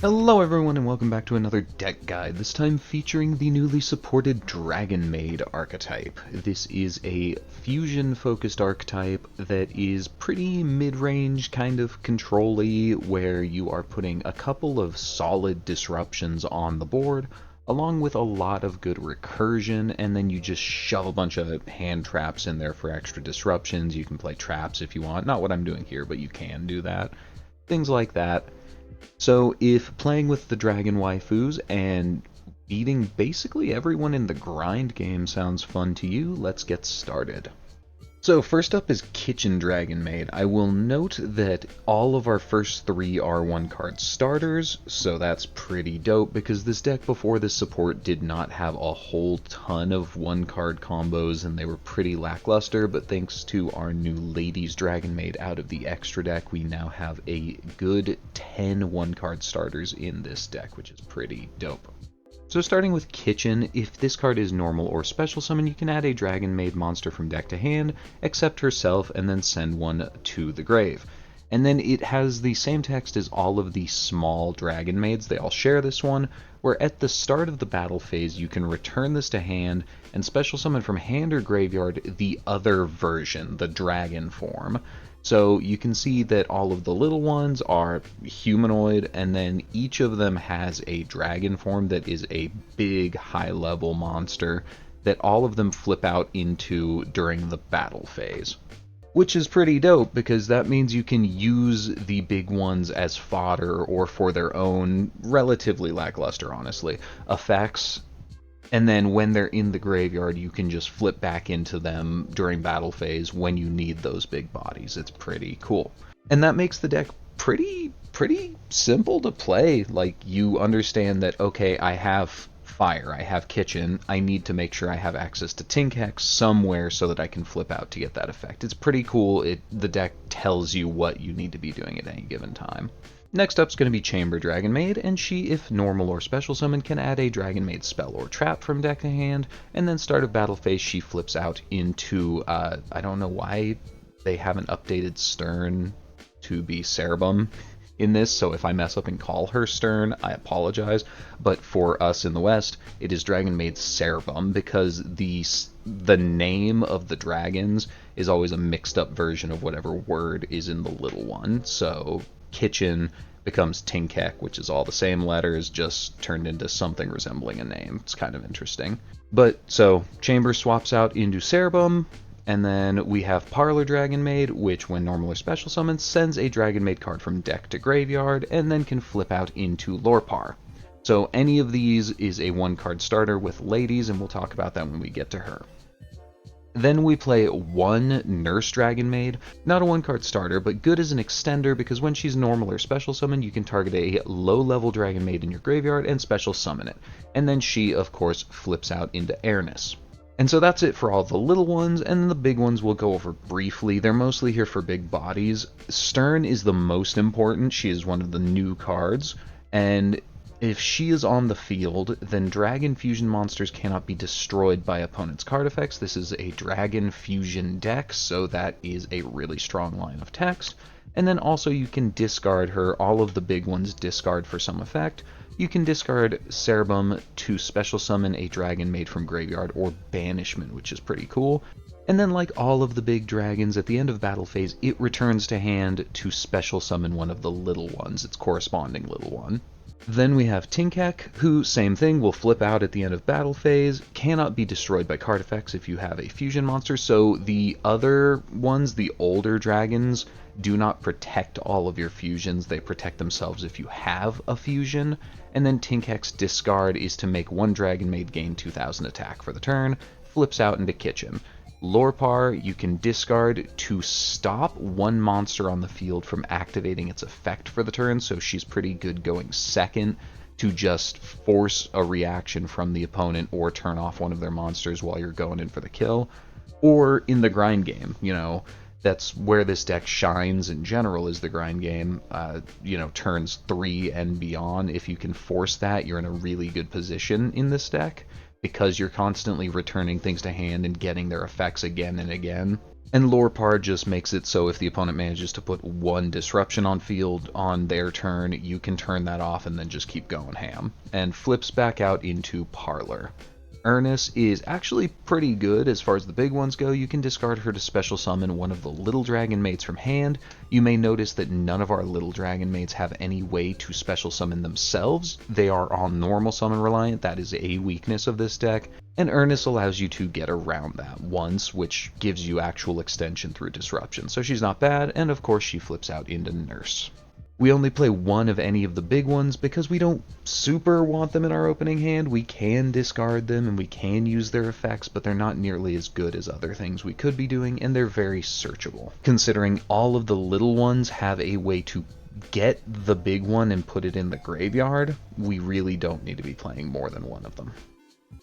Hello everyone and welcome back to another deck guide, this time featuring the newly supported Dragonmaid archetype. This is a fusion-focused archetype that is pretty mid-range, kind of control-y, where you are putting a couple of solid disruptions on the board, along with a lot of good recursion, and then you just shove a bunch of hand traps in there for extra disruptions. You can play traps if you want, not what I'm doing here, but you can do that. Things like that. So if playing with the dragon waifus and beating basically everyone in the grind game sounds fun to you, let's get started. So first up is Kitchen Dragonmaid. I will note that all of our first three are one-card starters, so that's pretty dope because this deck before this support did not have a whole ton of one-card combos and they were pretty lackluster, but thanks to our new Ladies Dragonmaid out of the extra deck, we now have a good 10 one-card starters in this deck, which is pretty dope. So starting with Kitchen, if this card is normal or special summon, you can add a Dragonmaid monster from deck to hand, accept herself, and then send one to the grave. And then it has the same text as all of the small Dragonmaids, they all share this one, where at the start of the battle phase you can return this to hand and special summon from hand or graveyard the other version, the dragon form. So you can see that all of the little ones are humanoid, and then each of them has a dragon form that is a big high-level monster that all of them flip out into during the battle phase. Which is pretty dope, because that means you can use the big ones as fodder or for their own, relatively lackluster honestly, effects. And then when they're in the graveyard, you can just flip back into them during battle phase when you need those big bodies. It's pretty cool. And that makes the deck pretty simple to play. Like, you understand that, okay, I have fire, I have kitchen, I need to make sure I have access to Tinkhex somewhere so that I can flip out to get that effect. It's pretty cool. The deck tells you what you need to be doing at any given time. Next up is going to be Chamber Dragonmaid, and she, if normal or special summon, can add a Dragonmaid spell or trap from deck to hand, and then start of battle phase she flips out into, I don't know why they haven't updated Stern to be Cerebum in this, so if I mess up and call her Stern, I apologize, but for us in the West, it is Dragonmaid Cerebum, because the name of the dragons is always a mixed up version of whatever word is in the little one, so Kitchen becomes Tinkek, which is all the same letters, just turned into something resembling a name. It's kind of interesting. But, so, Chamber swaps out into Cerebum, and then we have Parlor Dragonmaid, which, when normal or special summons, sends a Dragonmaid card from deck to graveyard, and then can flip out into Lorpar. So any of these is a one-card starter with Ladies, and we'll talk about that when we get to her. Then we play one Nurse Dragonmaid, not a one-card starter, but good as an extender because when she's normal or special summon, you can target a low-level Dragonmaid in your graveyard and special summon it. And then she, of course, flips out into Airness. And so that's it for all the little ones, and the big ones we'll go over briefly. They're mostly here for big bodies. Stern is the most important. She is one of the new cards, and if she is on the field, then Dragon Fusion monsters cannot be destroyed by opponent's card effects. This is a Dragon Fusion deck, so that is a really strong line of text. And then also you can discard her. All of the big ones discard for some effect. You can discard Cerebum to special summon a Dragonmaid from graveyard or banishment, which is pretty cool. And then, like all of the big dragons, at the end of battle phase, it returns to hand to special summon one of the little ones, its corresponding little one. Then we have Tinkek, who, same thing, will flip out at the end of battle phase, cannot be destroyed by card effects if you have a fusion monster, so the other ones, the older dragons, do not protect all of your fusions, they protect themselves if you have a fusion. And then Tinkek's discard is to make one Dragonmaid gain 2000 attack for the turn, flips out into Kitchen. Lorpar, you can discard to stop one monster on the field from activating its effect for the turn, so she's pretty good going second to just force a reaction from the opponent or turn off one of their monsters while you're going in for the kill. Or in the grind game, that's where this deck shines in general, is the grind game, turns 3 and beyond. If you can force that, you're in a really good position in this deck, because you're constantly returning things to hand and getting their effects again and again. And Lorepar just makes it so if the opponent manages to put one disruption on field on their turn, you can turn that off and then just keep going ham. And flips back out into Parlor. Ernest is actually pretty good as far as the big ones go. You can discard her to special summon one of the little Dragonmaids from hand. You may notice that none of our little Dragonmaids have any way to special summon themselves. They are all normal summon reliant. That is a weakness of this deck. And Ernest allows you to get around that once, which gives you actual extension through disruption. So she's not bad, and of course she flips out into Nurse. We only play one of any of the big ones because we don't super want them in our opening hand. We can discard them and we can use their effects, but they're not nearly as good as other things we could be doing, and they're very searchable. Considering all of the little ones have a way to get the big one and put it in the graveyard, we really don't need to be playing more than one of them.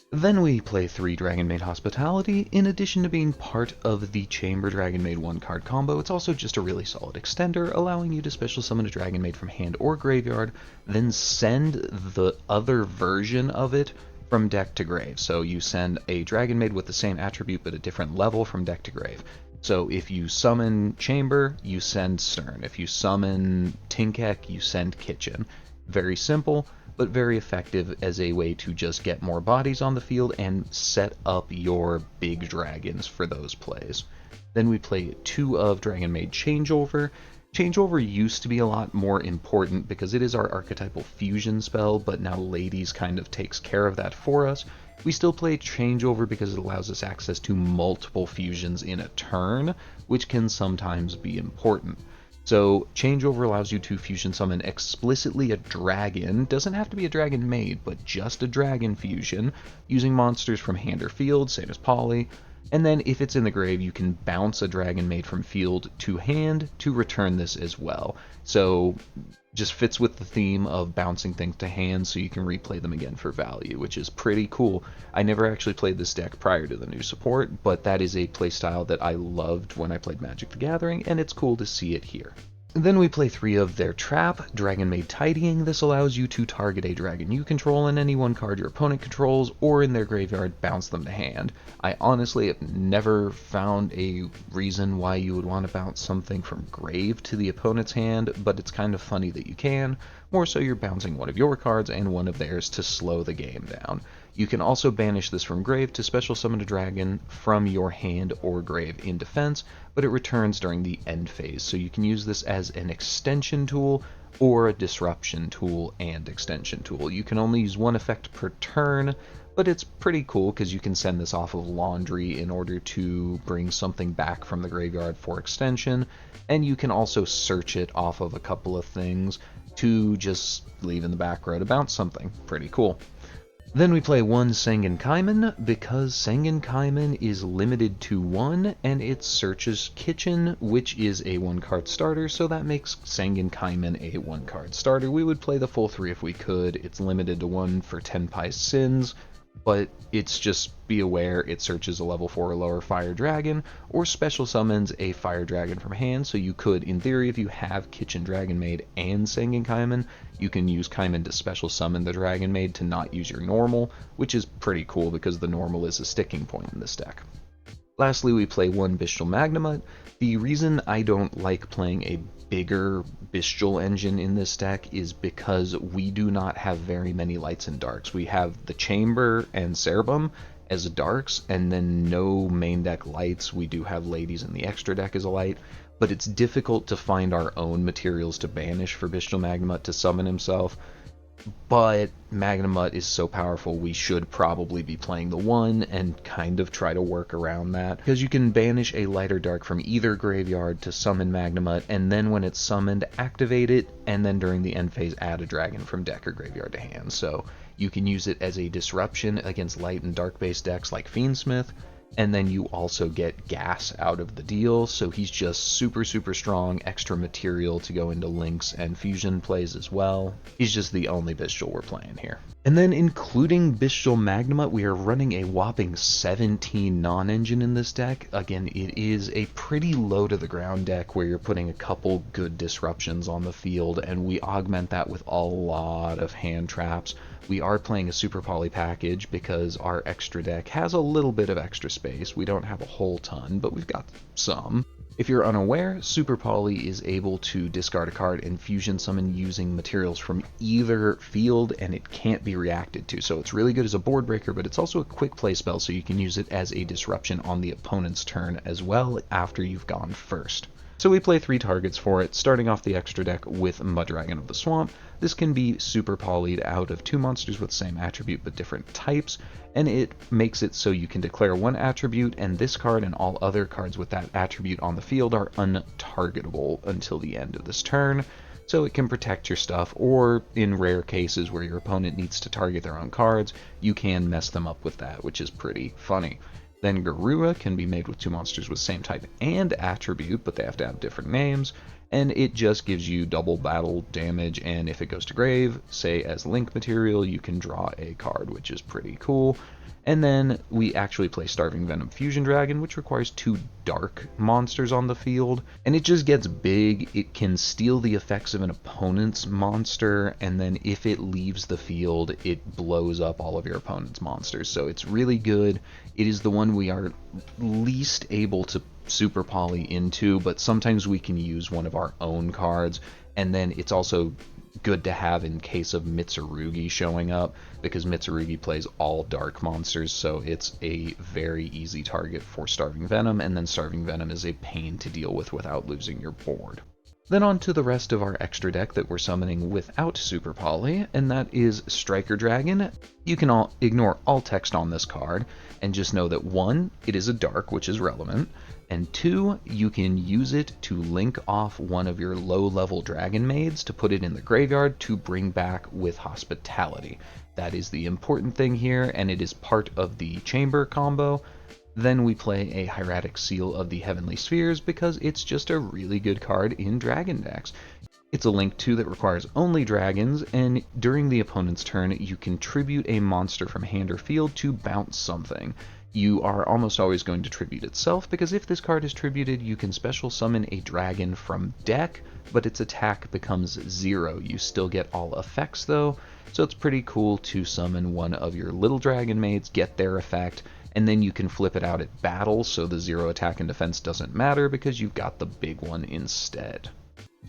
Then we play 3 Dragonmaid Hospitality. In addition to being part of the Chamber Dragonmaid 1-card combo, it's also just a really solid extender, allowing you to special summon a Dragonmaid from hand or graveyard, then send the other version of it from deck to grave. So you send a Dragonmaid with the same attribute but a different level from deck to grave. So if you summon Chamber, you send Stern. If you summon Tinkek, you send Kitchen. Very simple, but very effective as a way to just get more bodies on the field and set up your big dragons for those plays. Then we play 2 of Dragonmaid Changeover. Changeover used to be a lot more important because it is our archetypal fusion spell, but now Ladies kind of takes care of that for us. We still play Changeover because it allows us access to multiple fusions in a turn, which can sometimes be important. So Changeover allows you to fusion summon explicitly a dragon, doesn't have to be a Dragonmaid, but just a dragon fusion, using monsters from hand or field, same as Polly, and then if it's in the grave, you can bounce a Dragonmaid from field to hand to return this as well. So just fits with the theme of bouncing things to hand so you can replay them again for value, which is pretty cool. I never actually played this deck prior to the new support, but that is a playstyle that I loved when I played Magic the Gathering, and it's cool to see it here. Then we play 3 of their Trap, Dragonmaid Tidying. This allows you to target a dragon you control and any one card your opponent controls, or in their graveyard, bounce them to hand. I honestly have never found a reason why you would want to bounce something from grave to the opponent's hand, but it's kind of funny that you can. More so you're bouncing one of your cards and one of theirs to slow the game down. You can also banish this from grave to special summon a dragon from your hand or grave in defense, but it returns during the end phase, so you can use this as an extension tool or a disruption tool and extension tool. You can only use one effect per turn, but it's pretty cool because you can send this off of Laundry in order to bring something back from the graveyard for extension, and you can also search it off of a couple of things to just leave in the back row to bounce something. Pretty cool. Then we play 1 Sengen Kaiman, because Sengen Kaiman is limited to 1, and it searches Kitchen, which is a 1-card starter, so that makes Sengen Kaiman a 1-card starter. We would play the full 3 if we could. It's limited to 1 for Tenpai's Sins, but it's just be aware it searches a level 4 or lower fire dragon, or special summons a fire dragon from hand, so you could, in theory, if you have Kitchen Dragonmaid and Sengen Kaiman, you can use Kaiman to special summon the Dragonmaid to not use your normal, which is pretty cool because the normal is a sticking point in this deck. Lastly, we play 1 Bestial Magnemite. The reason I don't like playing a bigger Bestial engine in this deck is because we do not have very many lights and darks. We have the Chamber and Cerebum as darks, and then no main deck lights. We do have Ladies in the extra deck as a light, but it's difficult to find our own materials to banish for Bestial Magnemite to summon himself. But Magnemite is so powerful, we should probably be playing the 1 and kind of try to work around that, because you can banish a light or dark from either graveyard to summon Magnemite, and then when it's summoned, activate it, and then during the end phase, add a dragon from deck or graveyard to hand. So you can use it as a disruption against light and dark based decks like Fiendsmith, and then you also get gas out of the deal, so he's just super strong, extra material to go into links and fusion plays as well. He's just the only Bestial we're playing here. And then including Bestial Magnemite, we are running a whopping 17 non-engine in this deck. Again, it is a pretty low to the ground deck where you're putting a couple good disruptions on the field, and we augment that with a lot of hand traps. We are playing a Super Poly package because our extra deck has a little bit of extra space. We don't have a whole ton, but we've got some. If you're unaware, Super Poly is able to discard a card and fusion summon using materials from either field, and it can't be reacted to. So it's really good as a board breaker, but it's also a quick play spell, so you can use it as a disruption on the opponent's turn as well after you've gone first. So we play 3 targets for it, starting off the extra deck with Mudragon of the Swamp. This can be super polyed out of 2 monsters with the same attribute but different types, and it makes it so you can declare 1 attribute, and this card and all other cards with that attribute on the field are untargetable until the end of this turn. So it can protect your stuff, or in rare cases where your opponent needs to target their own cards, you can mess them up with that, which is pretty funny. Then Garura can be made with 2 monsters with same type and attribute, but they have to have different names, and it just gives you double battle damage, and if it goes to grave, say as link material, you can draw a card, which is pretty cool. And then we actually play Starving Venom Fusion Dragon, which requires 2 dark monsters on the field, and it just gets big. It can steal the effects of an opponent's monster, and then if it leaves the field, it blows up all of your opponent's monsters. So it's really good. It is the one we are least able to super poly into, but sometimes we can use one of our own cards, and then it's also good to have in case of Mitsurugi showing up, because Mitsurugi plays all dark monsters, so it's a very easy target for Starving Venom, and then Starving Venom is a pain to deal with without losing your board. Then on to the rest of our extra deck that we're summoning without Super Poly, and that is Striker Dragon. You can ignore all text on this card, and just know that 1, it is a dark, which is relevant, and 2, you can use it to link off one of your low-level Dragonmaids to put it in the graveyard to bring back with Hospitality. That is the important thing here, and it is part of the Chamber combo. Then we play a Hieratic Seal of the Heavenly Spheres because it's just a really good card in Dragon decks. It's a Link 2 that requires only dragons, and during the opponent's turn, you can tribute a monster from hand or field to bounce something. You are almost always going to tribute itself, because if this card is tributed, you can special summon a dragon from deck, but its attack becomes 0. You still get all effects though, so it's pretty cool to summon one of your little Dragonmaids, get their effect, and then you can flip it out at battle, so the 0 attack and defense doesn't matter because you've got the big one instead.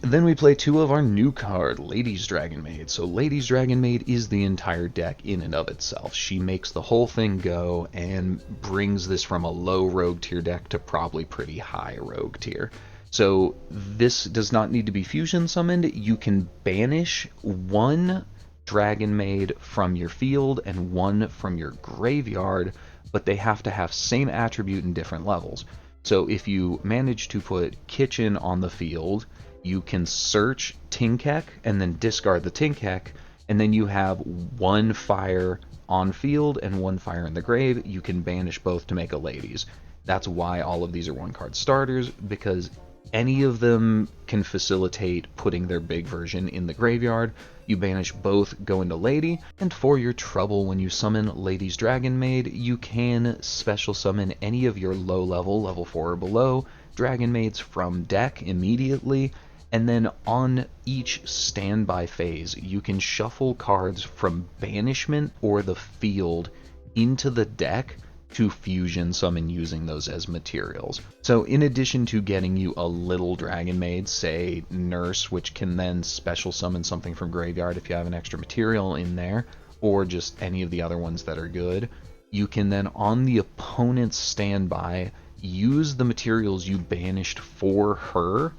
Then we play 2 of our new card, Lady's Dragonmaid. So Lady's Dragonmaid is the entire deck in and of itself. She makes the whole thing go and brings this from a low rogue tier deck to probably pretty high rogue tier. So this does not need to be fusion summoned. You can banish 1 Dragonmaid from your field and 1 from your graveyard, but they have to have same attribute and different levels. So if you manage to put Kitchen on the field, you can search Tinkek and then discard the Tinkek, and then you have 1 fire on field and 1 fire in the grave. You can banish both to make a Ladies. That's why all of these are 1-card starters, because any of them can facilitate putting their big version in the graveyard. You banish both, go into Lady, and for your trouble when you summon Lady's Dragonmaid, you can special summon any of your low level, level 4 or below, Dragonmaids from deck immediately, and then on each standby phase, you can shuffle cards from banishment or the field into the deck to fusion summon using those as materials. So in addition to getting you a little Dragonmaid, say Nurse, which can then special summon something from graveyard if you have an extra material in there, or just any of the other ones that are good, you can then on the opponent's standby use the materials you banished for her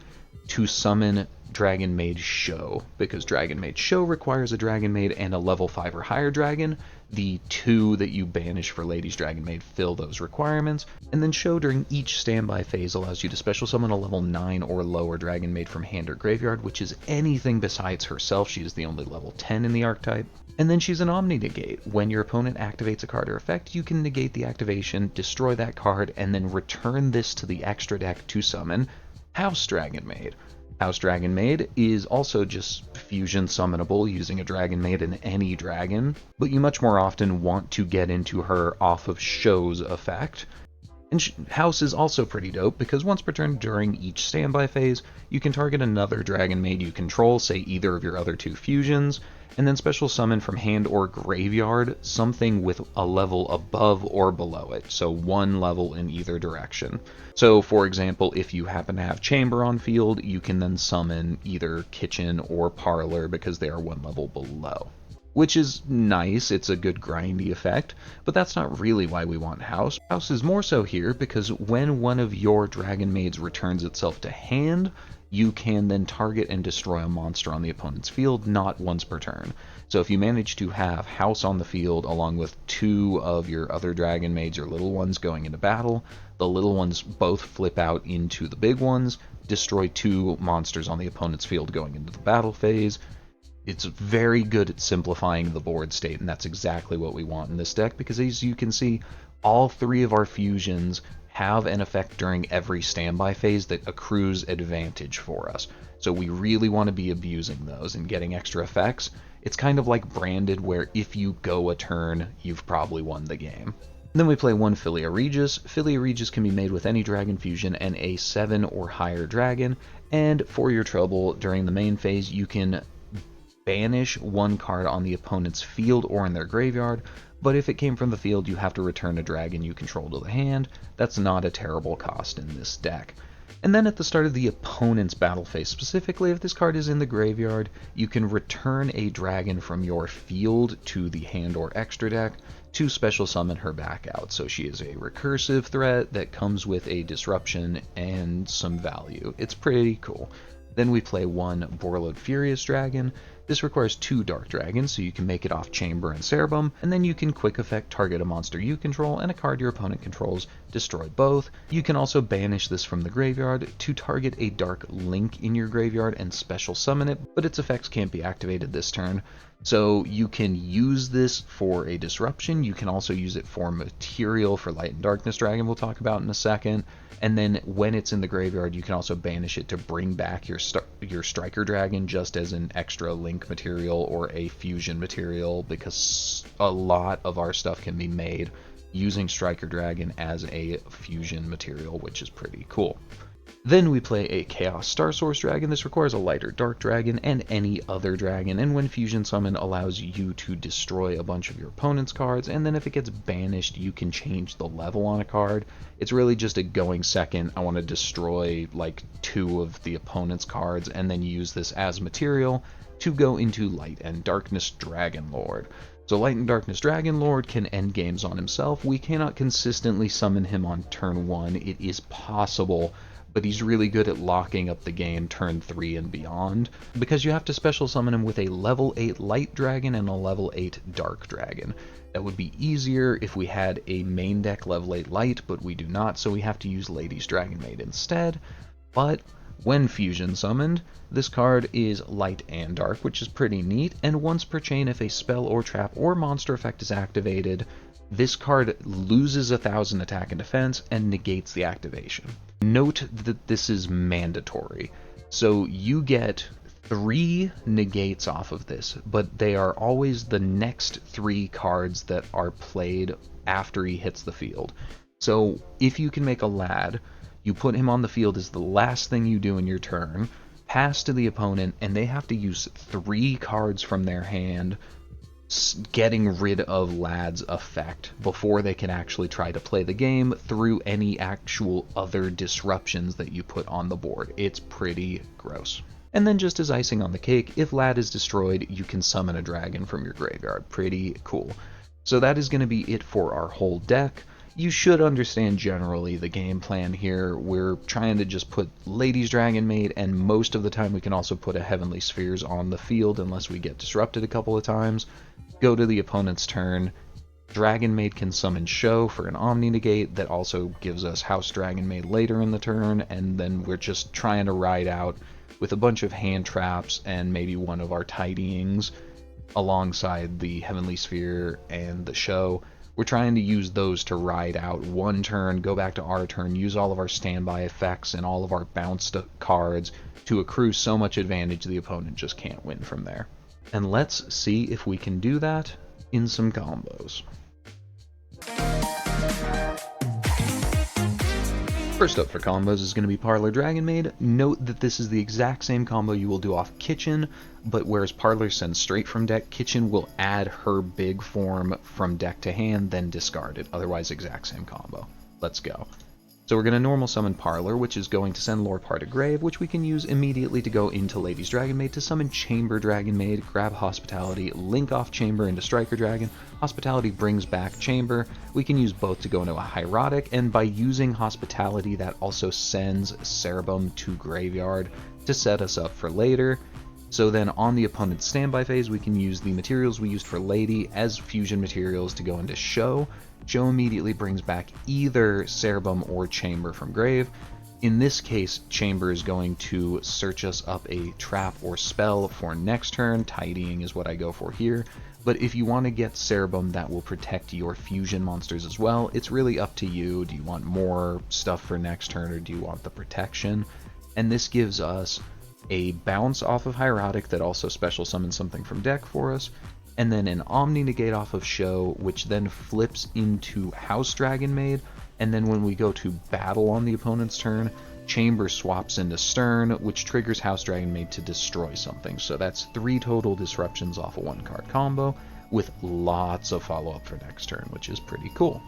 to summon Dragonmaid Show, because Dragonmaid Show requires a Dragonmaid and a level 5 or higher dragon. The 2 that you banish for Lady's Dragonmaid fill those requirements, and then Show during each standby phase allows you to special summon a level 9 or lower Dragonmaid from hand or graveyard, which is anything besides herself. She is the only level 10 in the archetype. And then she's an Omni-Negate. When your opponent activates a card or effect, you can negate the activation, destroy that card, and then return this to the extra deck to summon House Dragonmaid. House Dragonmaid is also just fusion summonable using a Dragonmaid and any dragon, but you much more often want to get into her off of Show's effect. And House is also pretty dope, because once per turn during each standby phase, you can target another Dragonmaid you control, say either of your other two fusions, and then special summon from hand or graveyard something with a level above or below it, so one level in either direction. So for example, if you happen to have Chamber on field, you can then summon either Kitchen or Parlor because they are one level below. Which is nice, it's a good grindy effect, but that's not really why we want House. House is more so here because when one of your Dragonmaids returns itself to hand, you can then target and destroy a monster on the opponent's field, not once per turn. So if you manage to have House on the field along with two of your other Dragonmaids or little ones going into battle, the little ones both flip out into the big ones, destroy two monsters on the opponent's field going into the battle phase. It's very good at simplifying the board state, and that's exactly what we want in this deck, because as you can see, all three of our fusions have an effect during every standby phase that accrues advantage for us. So we really want to be abusing those and getting extra effects. It's kind of like Branded, where if you go a turn, you've probably won the game. Then we play one Philia Regis. Philia Regis can be made with any dragon fusion and a 7 or higher dragon, and for your trouble, during the main phase, you can banish one card on the opponent's field or in their graveyard, but if it came from the field, you have to return a dragon you control to the hand. That's not a terrible cost in this deck. And then at the start of the opponent's battle phase, specifically if this card is in the graveyard, you can return a dragon from your field to the hand or extra deck to special summon her back out. So she is a recursive threat that comes with a disruption and some value. It's pretty cool. Then we play one Borreload Furious Dragon. This requires two Dark Dragons, so you can make it off Chamber and Cerebum, and then you can quick effect target a monster you control and a card your opponent controls, destroy both. You can also banish this from the graveyard to target a Dark Link in your graveyard and special summon it, but its effects can't be activated this turn. So you can use this for a disruption, you can also use it for material for Light and Darkness Dragon we'll talk about in a second, and then when it's in the graveyard you can also banish it to bring back your Striker Dragon just as an extra link material or a fusion material, because a lot of our stuff can be made using Striker Dragon as a fusion material, which is pretty cool. Then we play a Chaos Star Source Dragon. This requires a lighter Dark Dragon and any other dragon, and when Fusion Summon allows you to destroy a bunch of your opponent's cards, and then if it gets banished, you can change the level on a card. It's really just a going second, I want to destroy like two of the opponent's cards, and then use this as material to go into Light and Darkness Dragon Lord. So Light and Darkness Dragon Lord can end games on himself. We cannot consistently summon him on turn 1. It is possible, but he's really good at locking up the game turn 3 and beyond, because you have to special summon him with a level 8 Light Dragon and a level 8 Dark Dragon. That would be easier if we had a main deck level 8 Light, but we do not, so we have to use Lady's Dragonmaid instead. But when fusion summoned, this card is Light and Dark, which is pretty neat, and once per chain if a spell or trap or monster effect is activated, this card loses 1,000 attack and defense and negates the activation. Note that this is mandatory, so you get 3 negates off of this, but they are always the next 3 cards that are played after he hits the field. So if you can make a lad, you put him on the field as the last thing you do in your turn, pass to the opponent, and they have to use 3 cards from their hand, getting rid of Lad's effect before they can actually try to play the game through any actual other disruptions that you put on the board. It's pretty gross. And then just as icing on the cake, if Lad is destroyed, you can summon a dragon from your graveyard. Pretty cool. So that is going to be it for our whole deck. You should understand generally the game plan here. We're trying to just put Lady's Dragonmaid, and most of the time we can also put a Heavenly Spheres on the field unless we get disrupted a couple of times. Go to the opponent's turn. Dragonmaid can summon Show for an Omni Negate that also gives us House Dragonmaid later in the turn, and then we're just trying to ride out with a bunch of hand traps and maybe one of our Tidyings alongside the Heavenly Sphere and the Show. We're trying to use those to ride out one turn, go back to our turn, use all of our standby effects and all of our bounced cards to accrue so much advantage the opponent just can't win from there. And let's see if we can do that in some combos. First up for combos is going to be Parlor Dragonmaid. Note that this is the exact same combo you will do off Kitchen, but whereas Parlor sends straight from deck, Kitchen will add her big form from deck to hand, then discard it. Otherwise, exact same combo. Let's go. So we're going to normal summon Parlor, which is going to send Lore Par to grave, which we can use immediately to go into Lady's Dragonmaid to summon Chamber Dragonmaid, grab Hospitality, link off Chamber into Striker Dragon. Hospitality brings back Chamber. We can use both to go into a Hieratic, and by using Hospitality, that also sends Cerebum to Graveyard to set us up for later. So then on the opponent's standby phase, we can use the materials we used for Lady as fusion materials to go into Show. Show immediately brings back either Cerebum or Chamber from grave. In this case, Chamber is going to search us up a trap or spell for next turn. Tidying is what I go for here. But if you want to get Cerebum that will protect your fusion monsters as well, it's really up to you. Do you want more stuff for next turn, or do you want the protection? And this gives us a bounce off of Hieratic that also special summons something from deck for us, and then an Omni Negate off of Show, which then flips into House Dragonmaid, and then when we go to battle on the opponent's turn, Chamber swaps into Stern, which triggers House Dragonmaid to destroy something. So that's 3 total disruptions off a 1-card combo, with lots of follow-up for next turn, which is pretty cool.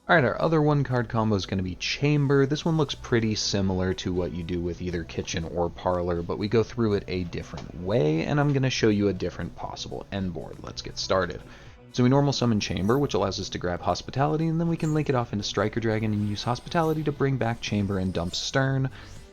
Alright, our other 1-card combo is going to be Chamber. This one looks pretty similar to what you do with either Kitchen or Parlor, but we go through it a different way, and I'm going to show you a different possible end board. Let's get started. So we normal summon Chamber, which allows us to grab Hospitality, and then we can link it off into Striker Dragon and use Hospitality to bring back Chamber and dump Stern.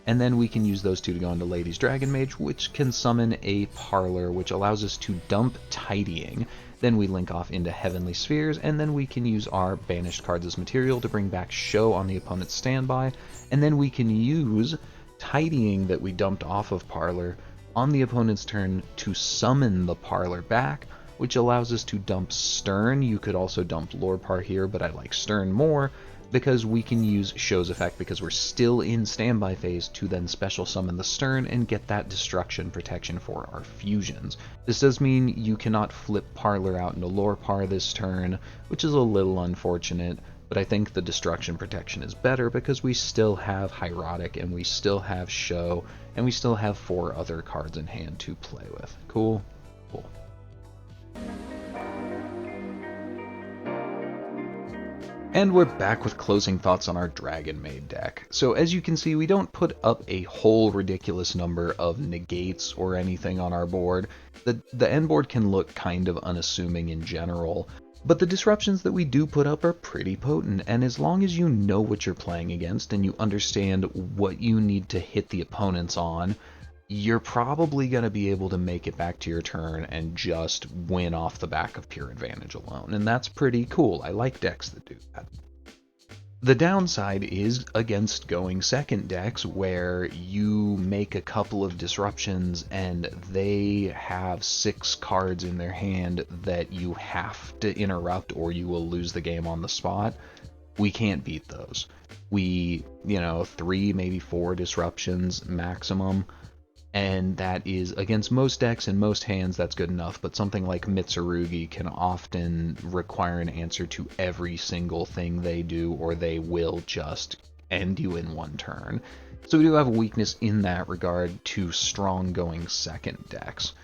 And then we can use those two to go into Lady's Dragonmaid, which can summon a Parlor, which allows us to dump Tidying. Then we link off into Heavenly Spheres, and then we can use our banished cards as material to bring back Show on the opponent's standby. And then we can use Tidying that we dumped off of Parlor on the opponent's turn to summon the Parlor back, which allows us to dump Stern. You could also dump Lore Par here, but I like Stern more, because we can use Show's effect because we're still in standby phase to then special summon the Stern and get that destruction protection for our fusions. This does mean you cannot flip Parlor out into Lore Par this turn, which is a little unfortunate, but I think the destruction protection is better because we still have Hieratic and we still have Show and we still have 4 other cards in hand to play with. Cool? Cool. And we're back with closing thoughts on our Dragonmaid deck. So as you can see, we don't put up a whole ridiculous number of negates or anything on our board. The end board can look kind of unassuming in general, but the disruptions that we do put up are pretty potent, and as long as you know what you're playing against and you understand what you need to hit the opponents on, you're probably going to be able to make it back to your turn and just win off the back of pure advantage alone. And that's pretty cool. I like decks that do that. The downside is against going second decks where you make a couple of disruptions and they have 6 cards in their hand that you have to interrupt or you will lose the game on the spot. We can't beat those. 3, maybe 4 disruptions maximum. And that is, against most decks and most hands, that's good enough, but something like Mitsurugi can often require an answer to every single thing they do, or they will just end you in 1 turn. So we do have a weakness in that regard to strong going second decks.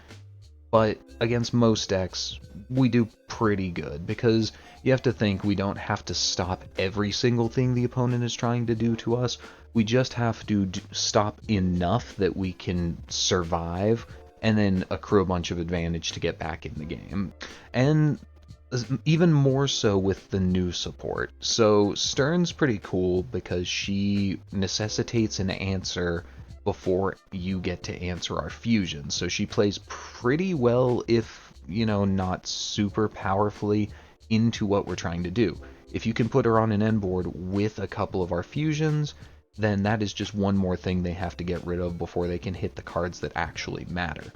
But against most decks, we do pretty good, because you have to think we don't have to stop every single thing the opponent is trying to do to us. We just have to stop enough that we can survive and then accrue a bunch of advantage to get back in the game. And even more so with the new support. So Stern's pretty cool because she necessitates an answer before you get to answer our fusion. So she plays pretty well, if, not super powerfully, into what we're trying to do. If you can put her on an end board with a couple of our fusions, then that is just one more thing they have to get rid of before they can hit the cards that actually matter.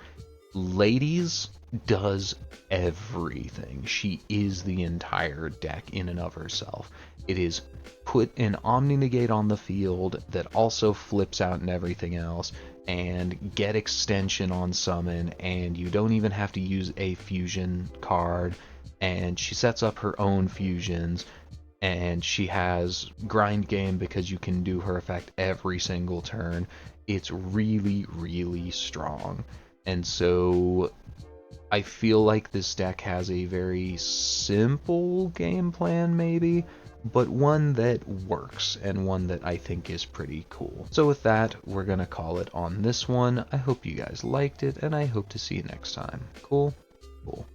Ladies does everything. She is the entire deck in and of herself. It is put an Omni Negate on the field that also flips out and everything else, and get extension on summon, and you don't even have to use a fusion card. and she sets up her own fusions, and she has grind game because you can do her effect every single turn. It's really, really strong. And so I feel like this deck has a very simple game plan, maybe, but one that works and one that I think is pretty cool. So with that, we're gonna call it on this one. I hope you guys liked it, and I hope to see you next time. Cool? Cool.